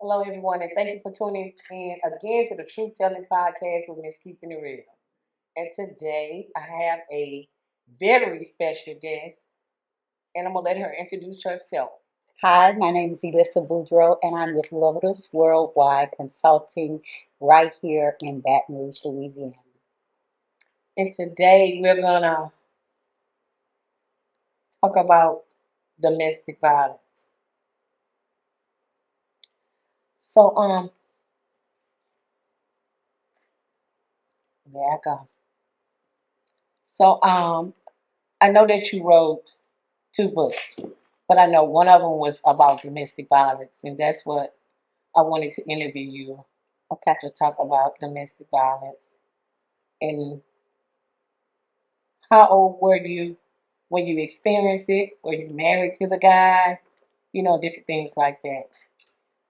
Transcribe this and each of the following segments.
Hello, everyone, and thank you for tuning in again to the Truth Tellin Podcast with Miss Keeping It Real. And today I have a very special guest, and I'm going to let her introduce herself. Hi, my name is Elissa Boudreaux, and I'm with Lotus Worldwide Consulting right here in Baton Rouge, Louisiana. And today we're going to talk about domestic violence. So, there I go. So, I know that you wrote two books, but I know one of them was about domestic violence, and that's what I wanted to interview you Okay. to talk about domestic violence. And how old were you when you experienced it? Were you married to the guy? Different things like that.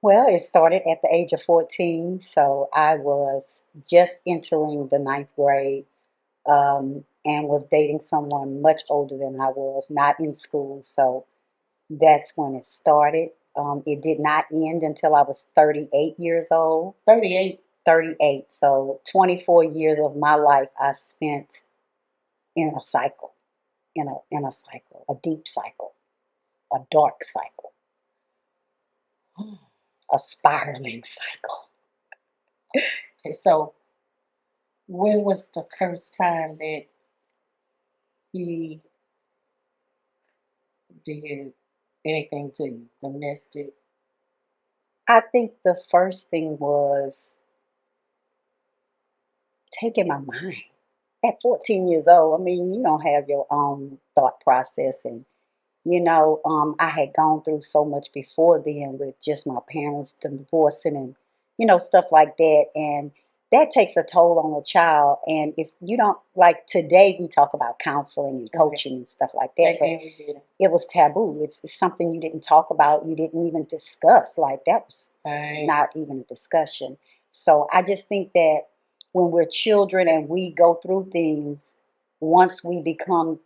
Well, it started at the age of 14, so I was just entering the ninth grade and was dating someone much older than I was, not in school. So that's when it started. It did not end until I was 38 years old. 38. 38. So 24 years of my life I spent in a cycle, in a cycle, a deep cycle, a dark cycle, a spiraling cycle. Okay, so when was the first time that he did anything to you? Domestic? I think the first thing was taking my mind. At 14 years old, I mean, you don't have your own thought process. And, I had gone through so much before then with just my parents divorcing and, stuff like that. And that takes a toll on a child. And if you don't, like today, we talk about counseling and coaching and stuff like that. Back But then we did. it was taboo. It's something you didn't talk about. You didn't even discuss. Like that was Right. not even a discussion. So I just think that when we're children and we go through things, once we become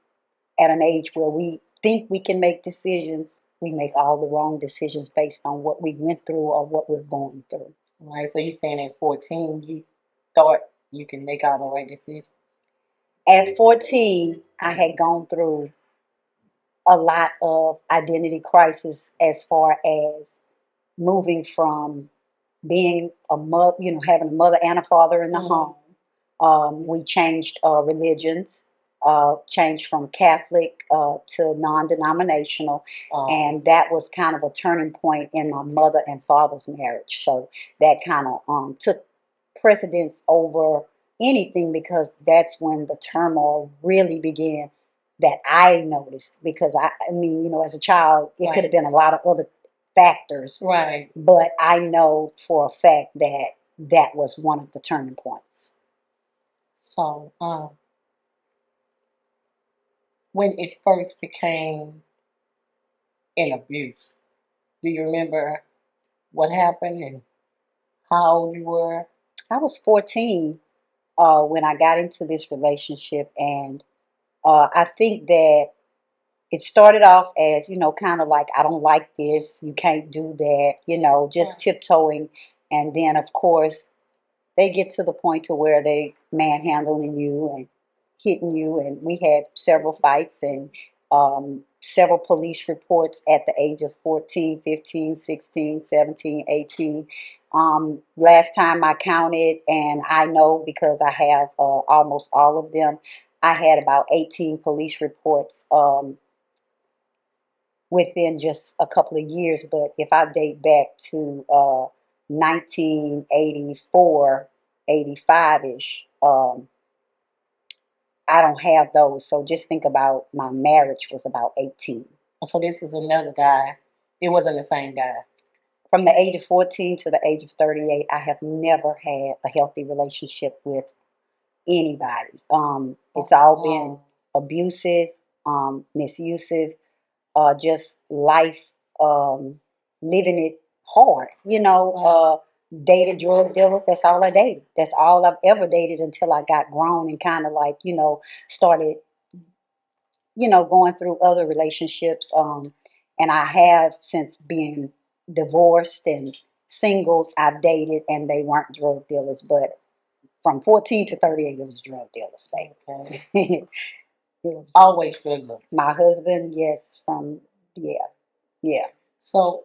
at an age where we think we can make decisions, we make all the wrong decisions based on what we went through or what we're going through. Right. So you're saying at 14 you thought you can make all the right decisions? At 14, I had gone through a lot of identity crisis as far as moving from being a mother, having a mother and a father in the home. We changed religions, changed from Catholic to non-denominational, and that was kind of a turning point in my mother and father's marriage. So that kind of took precedence over anything because that's when the turmoil really began that I noticed because I mean, as a child, it could have been a lot of other factors. Right. But I know for a fact that that was one of the turning points. So, when it first became an abuse, do you remember what happened and how old you were? I was 14 when I got into this relationship, and I think that it started off as, kind of like, I don't like this, you can't do that, just tiptoeing. And then, of course, they get to the point to where they manhandling you and hitting you. And we had several fights and several police reports at the age of 14, 15, 16, 17, 18. Last time I counted, and I know because I have almost all of them, I had about 18 police reports within just a couple of years. But if I date back to 1984, 85-ish, I don't have those. So just think about my marriage was about 18. So this is another guy. It wasn't the same guy. From the age of 14 to the age of 38, I have never had a healthy relationship with anybody. It's all been abusive, misusive, just life, living it hard. Dated drug dealers. That's all I dated. That's all I've ever dated until I got grown and kind of like, started, going through other relationships. And I have since being divorced and singles I've dated, and they weren't drug dealers, but from 14 to 38, it was drug dealers, baby. Okay. It was Always drug dealers. my husband, yes, yeah. So,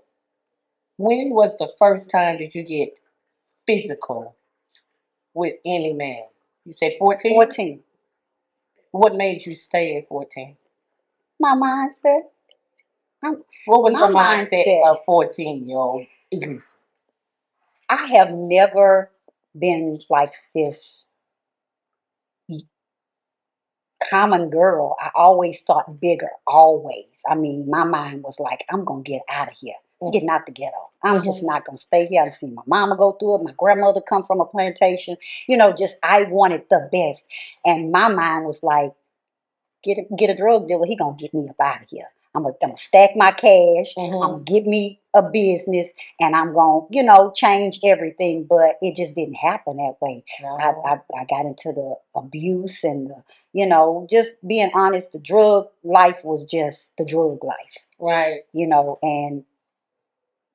when was the first time that you get physical with any man? You said 14? 14. What made you stay at 14? My mindset. What was My the mindset mindset. of 14-year-old Elissa? I have never been like this common girl. I always thought bigger, always. I mean, my mind was like, I'm going to get out of here. I'm getting out the ghetto. I'm just not going to stay here. I've seen my mama go through it. My grandmother come from a plantation. Just I wanted the best. And my mind was like, get a drug dealer. He going to get me up out of here. I'm going to stack my cash. I'm going to get me a business, and I'm going to, change everything. But it just didn't happen that way. No. I got into the abuse and just being honest, the drug life was just the drug life. Right. And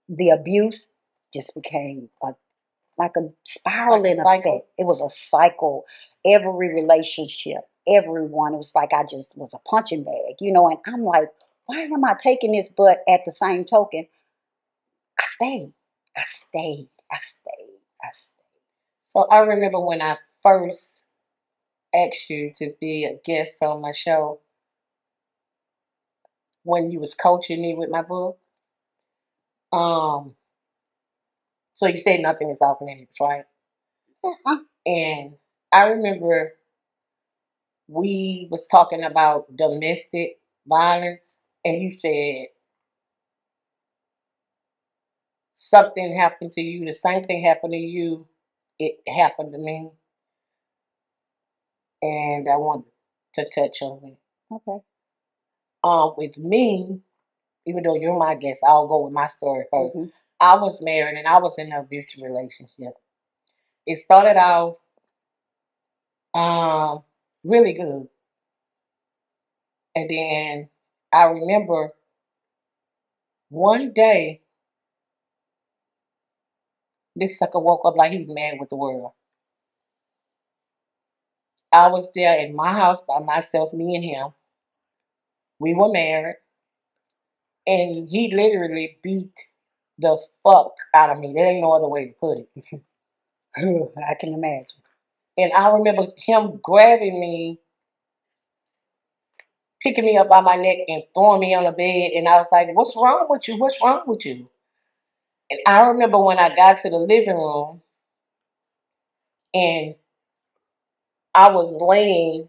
the abuse just became like a spiraling effect. It was a cycle. Every relationship, everyone, it was like I just was a punching bag, and I'm like, why am I taking this? But at the same token, I stayed. I stayed. I stayed. I stayed. So I remember when I first asked you to be a guest on my show, when you was coaching me with my book. So you said nothing is off limits, right? And I remember we was talking about domestic violence, and you said something happened to you, the same thing happened to you, it happened to me, and I wanted to touch on it. Okay. With me, even though you're my guest, I'll go with my story 1st. I was married and I was in an abusive relationship. It started off really good. And then I remember one day, this sucker woke up like he was mad with the world. I was there in my house by myself, me and him. We were married. And he literally beat the fuck out of me. There ain't no other way to put it. I can imagine. And I remember him grabbing me, picking me up by my neck and throwing me on the bed. And I was like, what's wrong with you? What's wrong with you? And I remember when I got to the living room and I was laying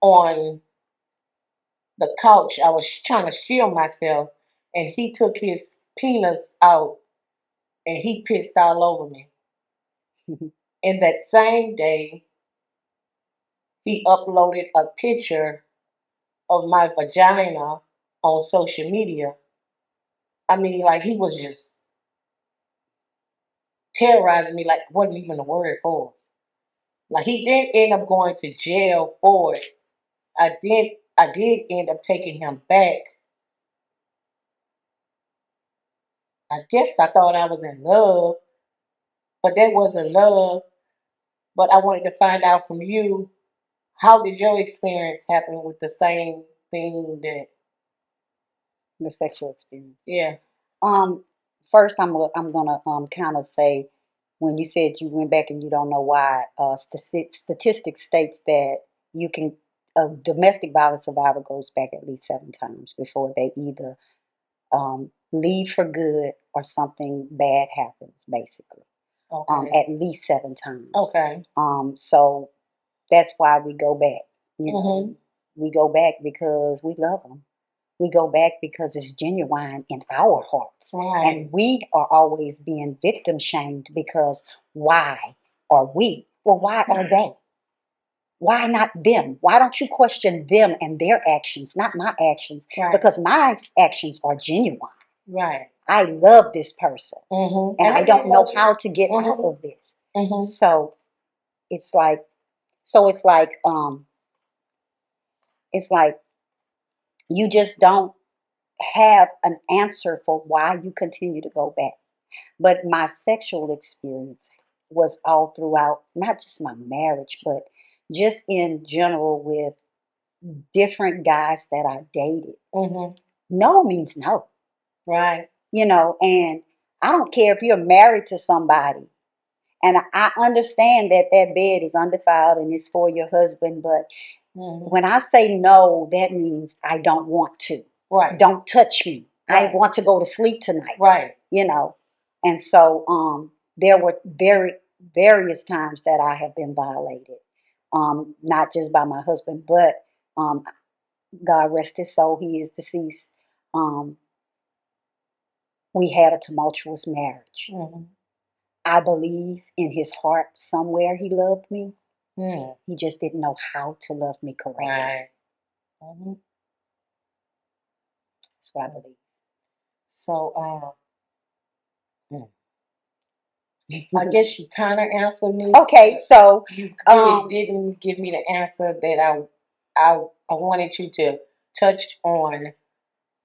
on the couch. I was trying to shield myself. And he took his penis out and he pissed all over me. And that same day, he uploaded a picture of my vagina on social media. I mean, like he was just terrorizing me like wasn't even a word for it. Like he didn't end up going to jail for it. I did end up taking him back. I guess I thought I was in love, but that wasn't love. But I wanted to find out from you, how did your experience happen with the same thing that The sexual experience. yeah. First, I'm gonna kind of say, when you said you went back and you don't know why, statistics states that you can a domestic violence survivor goes back at least 7 times before they either leave for good or something bad happens. Basically, Okay. at least 7 times. Okay. So that's why we go back. We go back because we love them. We go back because it's genuine in our hearts. Right. And we are always being victim shamed because why are we? Well, why are they? Why not them? Why don't you question them and their actions, not my actions? Right. Because my actions are genuine. Right. I love this person. And I don't know how to get out of this. So it's like, it's like you just don't have an answer for why you continue to go back. But my sexual experience was all throughout, not just my marriage, but just in general with different guys that I dated. Mm-hmm. No means no, Right. and I don't care if you're married to somebody. And I understand that that bed is undefiled and it's for your husband, but Mm-hmm. when I say no, that means I don't want to. Right. Don't touch me. I Right. want to go to sleep tonight. Right. And so there were various times that I have been violated, not just by my husband, but um, God rest his soul, he is deceased. Um, we had a tumultuous marriage. Mm-hmm. I believe in his heart somewhere he loved me. Mm. He just didn't know how to love me correctly. Right. Mm-hmm. That's what I believe. So, I guess you kind of answered me. Okay, so you really didn't give me the answer that I wanted you to touch on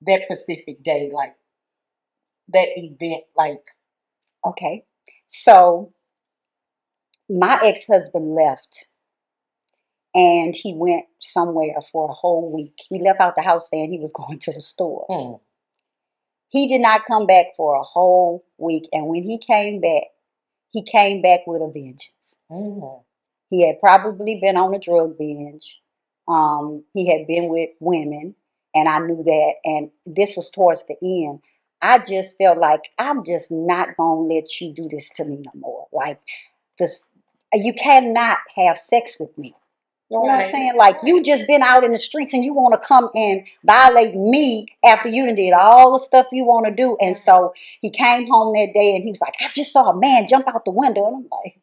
that specific day, like that event, like. Okay, so my ex-husband left and he went somewhere for a whole week. He left out the house saying he was going to the store. He did not come back for a whole week, and when he came back with a vengeance. He had probably been on a drug binge. He had been with women, and I knew that. And this was towards the end. I just felt like I'm just not gonna let you do this to me no more. Like this, you cannot have sex with me. You know what I'm saying? Like you just been out in the streets and you want to come and violate me after you done did all the stuff you want to do. And so he came home that day and he was like, I just saw a man jump out the window. And I'm like,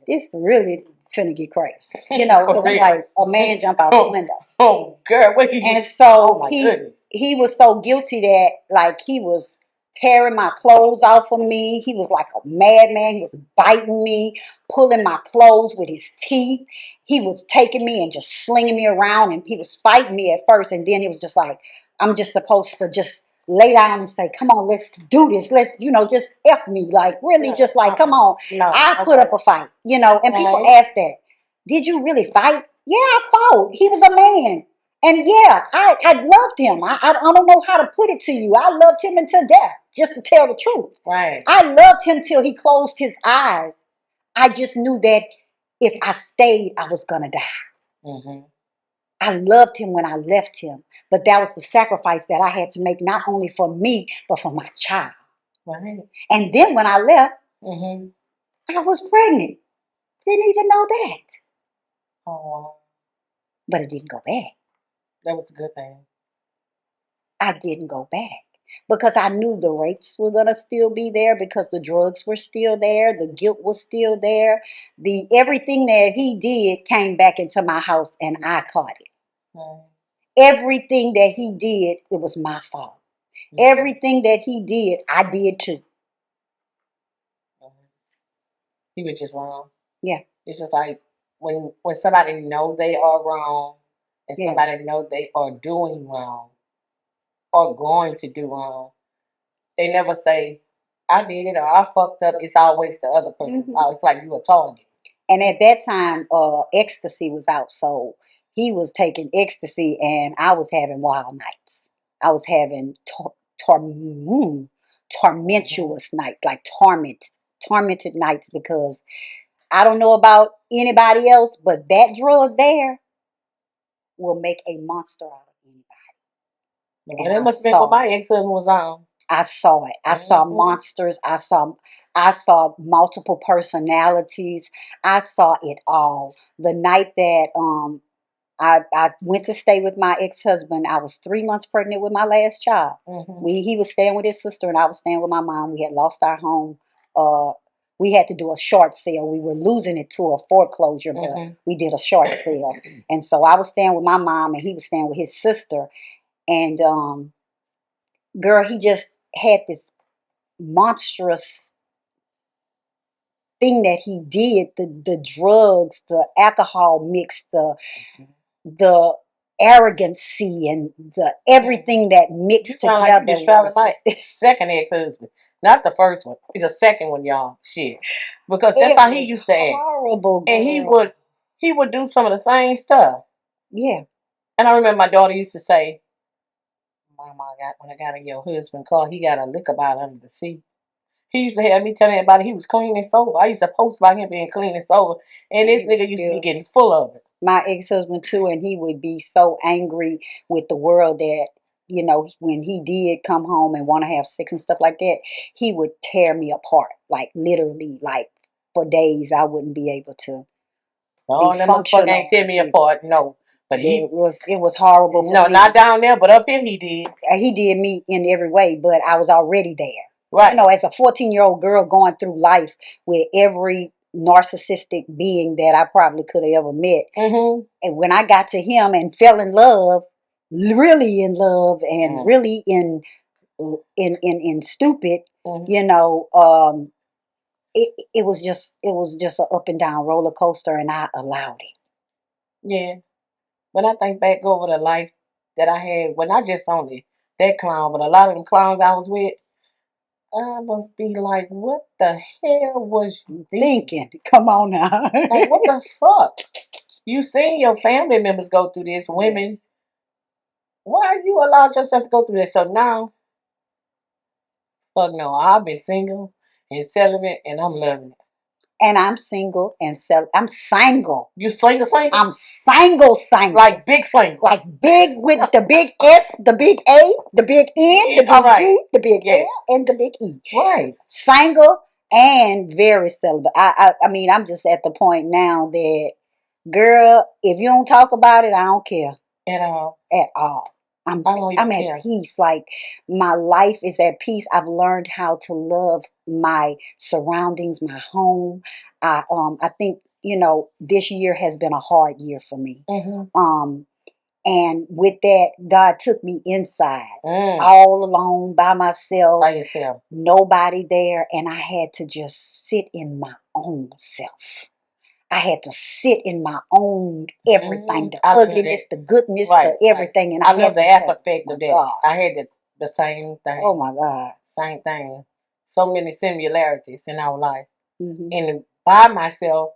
this really finna get crazy. Because I'm like, a man jump out the window. Oh, girl, what he And so my goodness. he was so guilty that like he was tearing my clothes off of me. He was like a madman. He was biting me, pulling my clothes with his teeth. He was taking me and just slinging me around, and he was fighting me at first, and then he was just like, I'm just supposed to just lay down and say, come on, let's do this. Let's, just F me. Like, really, just like, come on. I put up a fight, and people ask that. Did you really fight? Yeah, I fought. He was a man. And yeah, I loved him. I don't know how to put it to you. I loved him until death, just to tell the truth. Right. I loved him till he closed his eyes. I just knew that if I stayed, I was going to die. Mm-hmm. I loved him when I left him, but that was the sacrifice that I had to make, not only for me, but for my child. Right. And then when I left, mm-hmm. I was pregnant. Didn't even know that. Oh, wow. But it didn't go back. That was a good thing. I didn't go back because I knew the rapes were going to still be there, because the drugs were still there. The guilt was still there. Everything that he did came back into my house and I caught it. Right. Everything that he did, it was my fault. Mm-hmm. Everything that he did, I did too. Mm-hmm. He was just wrong. Yeah. It's just like when somebody know they are wrong and somebody know they are doing wrong or going to do wrong, they never say, I did it or I fucked up. It's always the other person. Mm-hmm. It's like you a target. And at that time, ecstasy was out. So he was taking ecstasy and I was having wild nights. I was having tormentuous nights, like tormented nights, because I don't know about anybody else, but that drug there will make a monster out of anybody. Well, that must have been what my ex-husband was on. I saw it. I saw monsters. I saw multiple personalities. I saw it all. The night that I went to stay with my ex-husband, I was 3 months pregnant with my last child. Mm-hmm. He was staying with his sister and I was staying with my mom. We had lost our home. We had to do a short sale. We were losing it to a foreclosure, but we did a short sale. And so I was staying with my mom and he was staying with his sister. And girl, he just had this monstrous thing that he did. The drugs, the alcohol mix, the arrogancy and the everything that mixed sound like together you describing was my second ex-husband, not the first one, the second one, y'all. Shit, because that's it how he was used to act, horrible, and girl. he would do some of the same stuff. Yeah. And I remember my daughter used to say, "Mama, when I got in your husband's car, he got a liquor bottle under the seat." He used to have me telling everybody he was clean and sober. I used to post about him being clean and sober, and And this he was nigga used to be still getting full of it. my ex-husband too, and he would be so angry with the world that, when he did come home and want to have sex and stuff like that, he would tear me apart, like literally, like for days I wouldn't be able to be Oh, that motherfucker ain't functional tear me again. apart, no. But Yeah, it was horrible for no, not me. down there, but up here he did. He did me in every way, but I was already there. Right. As a 14-year-old girl going through life with every narcissistic being that I probably could have ever met. Mm-hmm. And when I got to him and fell in love, really in love, and really in stupid, it was just an up and down roller coaster, and I allowed it. Yeah. When I think back over the life that I had, well, not just only that clown, but a lot of them clowns I was with, I must be like, what the hell was you thinking? Come on now. Like, what the fuck? You seen your family members go through this, women. Why you allowed yourself to go through this? So now, fuck no, I've been single and celibate, and I'm loving it. And I'm single and I'm single. You single, single? I'm single. Like big single. Like big with the big S, the big A, the big N, the big G, the big L, and the big E. Right. Single and very celibate. I mean, I'm just at the point now that, girl, if you don't talk about it, I don't care. At all. At all. I don't even I'm care. at peace. Like, my life is at peace. I've learned how to love my surroundings, my home. I think, this year has been a hard year for me. Mm-hmm. And with that, God took me inside, all alone by myself. By yourself. Nobody there, and I had to just sit in my own self. I had to sit in my own everything, the ugliness, the goodness, the everything. And I love the aspect of that. God. I had the same thing. Oh my God. Same thing. So many similarities in our life. Mm-hmm. And by myself,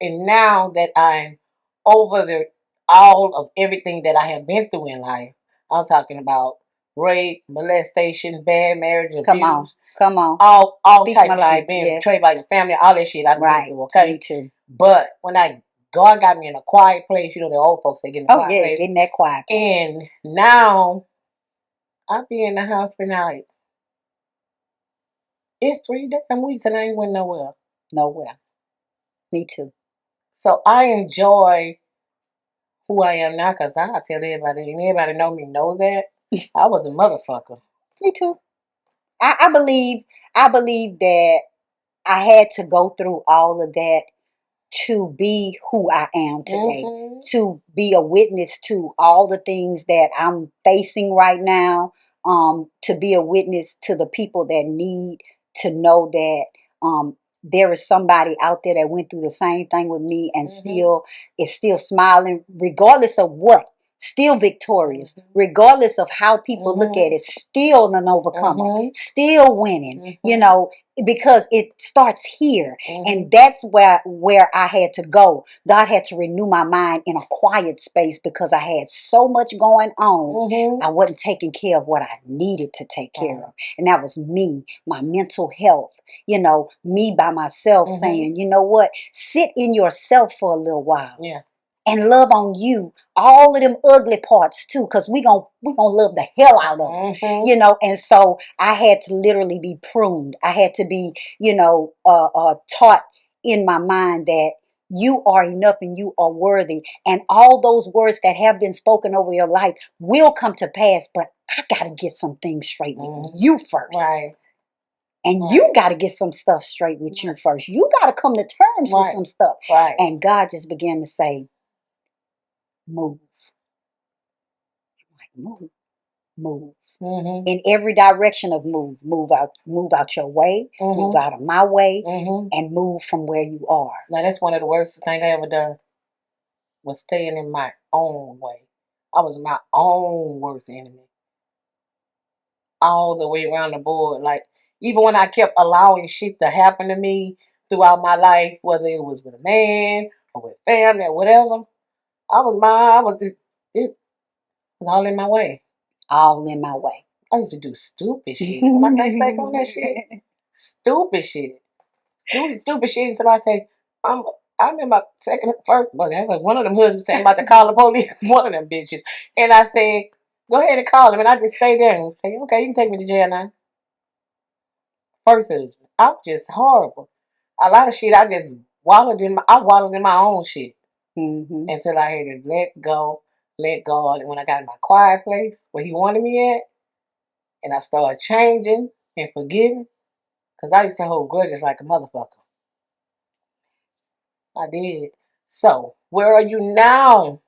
and now that I'm over all of everything that I have been through in life, I'm talking about rape, molestation, bad marriage, abuse. Come on. All Speak type my of life, shit, being yeah. betrayed by your family, all that shit I've been through, okay? Me too. But when God got me in a quiet place, the old folks, they get in a quiet place. Get in that quiet place. And now, I be in the house for like, it's 3 damn weeks and I ain't went nowhere. Nowhere. Me too. So I enjoy who I am now, because I tell everybody, and everybody know that, I was a motherfucker. Me too. I believe that I had to go through all of that to be who I am today, to be a witness to all the things that I'm facing right now, to be a witness to the people that need to know that there is somebody out there that went through the same thing with me and still is still smiling, regardless of what. Still victorious, regardless of how people look at it, still an overcomer, still winning, because it starts here. And that's where I had to go. God had to renew my mind in a quiet space because I had so much going on. I wasn't taking care of what I needed to take care of. And that was me, my mental health, me by myself saying, you know what, sit in yourself for a little while. Yeah. And love on you, all of them ugly parts too, because we gonna love the hell out of it, and so I had to literally be pruned. I had to be, taught in my mind that you are enough and you are worthy, and all those words that have been spoken over your life will come to pass, but I gotta get some things straight with you first. Right. And you got to get some stuff straight with you first. You got to come to terms with some stuff. Right. And God just began to say, move. Move. In every direction of move. Move out your way, move out of my way, and move from where you are. Now, that's one of the worst things I ever done. was staying in my own way. I was my own worst enemy all the way around the board. Like, even when I kept allowing shit to happen to me throughout my life, whether it was with a man or with family or whatever, I was just, it was all in my way. All in my way. I used to do stupid shit. When I think back on that shit, stupid shit. Stupid shit until I say, I'm in my first, well, that was one of them husbands saying about to call the police, one of them bitches. And I said, go ahead and call him. And I just stay there and say, okay, you can take me to jail now. First husband. I'm just horrible. A lot of shit I just wallowed in my own shit. Mm-hmm. Until I had to let God. And when I got in my quiet place where he wanted me at, and I started changing and forgiving, because I used to hold grudges like a motherfucker. I did. So, where are you now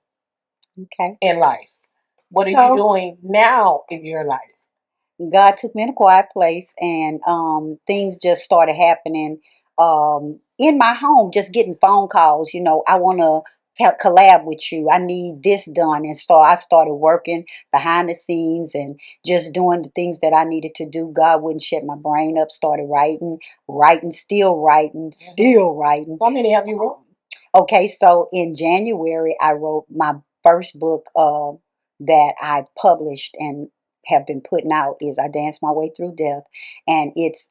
Okay. in life? What are you doing now in your life? God took me in a quiet place, and things just started happening in my home. Just getting phone calls. I want to collab with you. I need this done, and so I started working behind the scenes and just doing the things that I needed to do. God wouldn't shut my brain up. Started writing, still writing, still writing. How many have you wrote? Okay, so in January, I wrote my first book that I published and have been putting out is I Danced My Way Through Death. And it's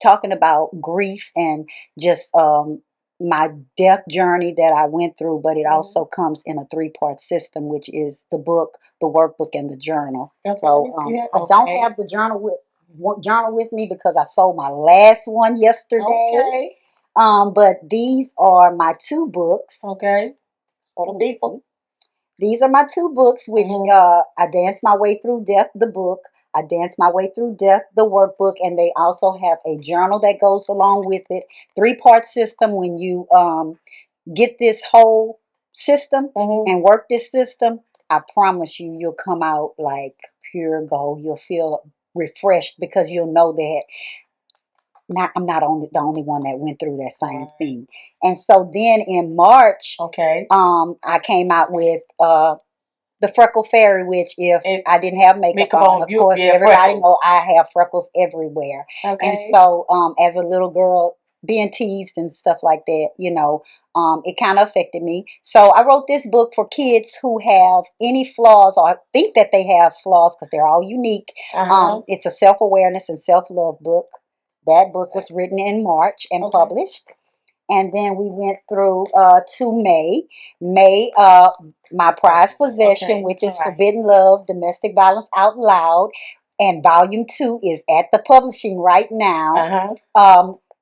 talking about grief and just my death journey that I went through, but it also comes in a 3-part system, which is the book, the workbook, and the journal. Okay, So I don't have the journal with me because I sold my last one yesterday. Okay. But these are my 2 books. Okay. For the people. These are my 2 books, which I Danced My Way Through Death, the book. I Danced My Way Through Death, the workbook. And they also have a journal that goes along with it. 3-part system. When you get this whole system and work this system, I promise you'll come out like pure gold. You'll feel refreshed because you'll know that I'm not the only one that went through that same thing. And so then in March, I came out with the Freckle Fairy, which if I didn't have makeup on, of course, everybody know I have freckles everywhere. Okay. And so as a little girl, being teased and stuff like that, it kind of affected me. So I wrote this book for kids who have any flaws or think that they have flaws because they're all unique. It's a self-awareness and self-love book. That book was written in March and published. And then we went through to May. May, my prized possession, which is Forbidden Love, Domestic Violence Out Loud. And volume 2 is at the publishing right now.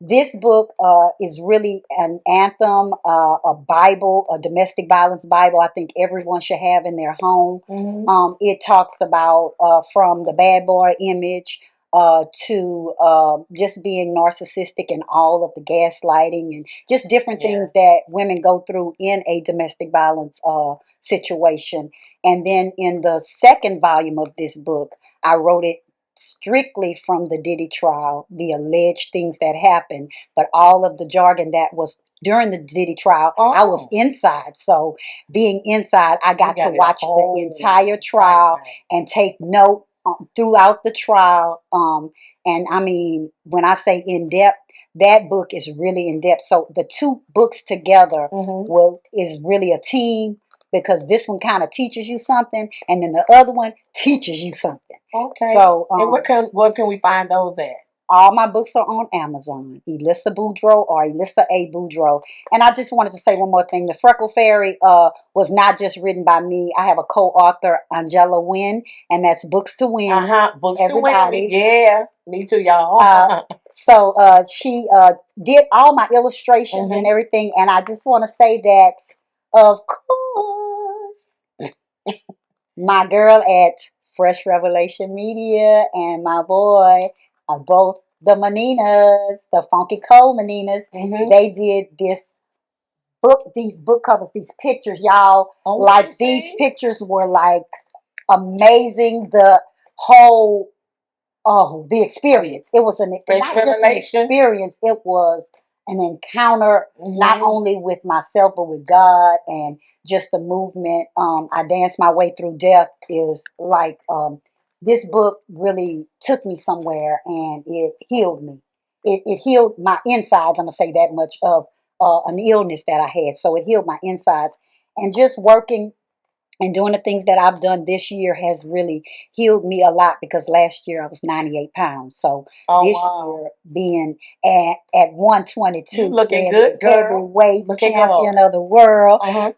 This book is really an anthem, a Bible, a domestic violence Bible I think everyone should have in their home. It talks about from the bad boy image to just being narcissistic and all of the gaslighting and just different things that women go through in a domestic violence situation. And then in the second volume of this book, I wrote it strictly from the Diddy trial, the alleged things that happened, but all of the jargon that was during the Diddy trial, I was inside. So being inside, I got to watch the entire trial and take note throughout the trial. And I mean, when I say in depth, that book is really in depth. So the 2 books together is really a team because this one kind of teaches you something and then the other one teaches you something. Okay. So, and where can we find those at? All my books are on Amazon, Elissa Boudreaux or Elissa A. Boudreaux. And I just wanted to say one more thing. The Freckle Fairy was not just written by me. I have a co-author, Angela Wynn, and that's Books to Win. Books everybody. To Win. Yeah, me too, y'all. So she did all my illustrations and everything. And I just want to say that, of course, my girl at Fresh Revelation Media and my boy are both the Maninas, the Funky Cold Maninas. They did this book, these book covers, these pictures, y'all. These pictures were like amazing. The whole, the experience. It was not just an experience. It was an encounter, not only with myself, but with God, and just the movement. I danced my way through death is like, this book really took me somewhere, and it healed me. It healed my insides. I'm going to say that much, of an illness that I had. So it healed my insides. And just working and doing the things that I've done this year has really healed me a lot, because last year I was 98 pounds. So this year, being at 122, you looking good, girl. Heavyweight champion of the world, I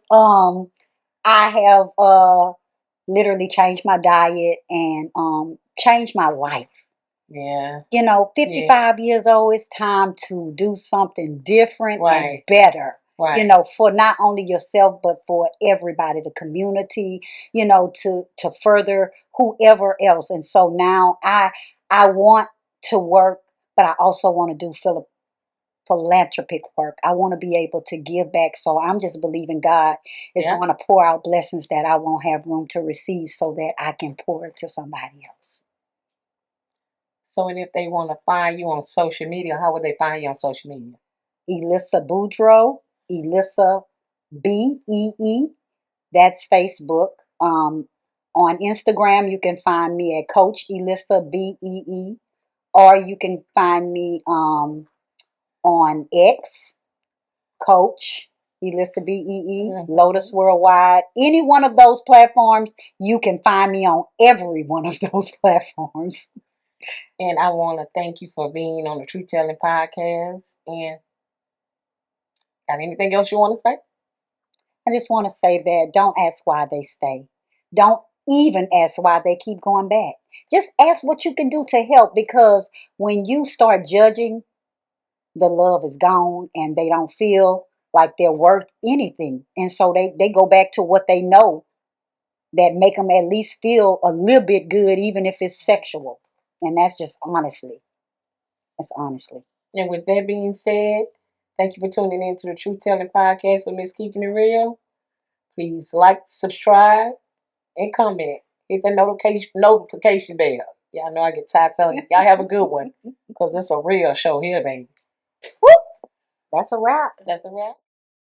have literally changed my diet and changed my life. Yeah. 55 years old, it's time to do something different and better. Right. For not only yourself, but for everybody, the community, to further whoever else. And so now I want to work, but I also want to do philanthropic work. I want to be able to give back. So I'm just believing God is going to pour out blessings that I won't have room to receive, so that I can pour it to somebody else. So, and if they want to find you on social media, how would they find you on social media? Elissa Boudreaux, Elissa BEE. That's Facebook. On Instagram, you can find me at Coach Elissa BEE, or you can find me on X, Coach Elissa BEE, Lotus Worldwide. Any one of those platforms, you can find me on every one of those platforms. And I want to thank you for being on the Truth Tellin Podcast. And got anything else you want to say? I just want to say that don't ask why they stay. Don't even ask why they keep going back. Just ask what you can do to help, because when you start judging, the love is gone and they don't feel like they're worth anything. And so they go back to what they know that make them at least feel a little bit good, even if it's sexual. And that's just honestly. That's honestly. And with that being said, thank you for tuning in to the Truth Tellin Podcast with Miss Keeping It Real. Please like, subscribe, and comment. Hit the notification bell. Y'all know I get tired telling you. Y'all have a good one, because it's a real show here, baby. Woo! That's a wrap. That's a wrap.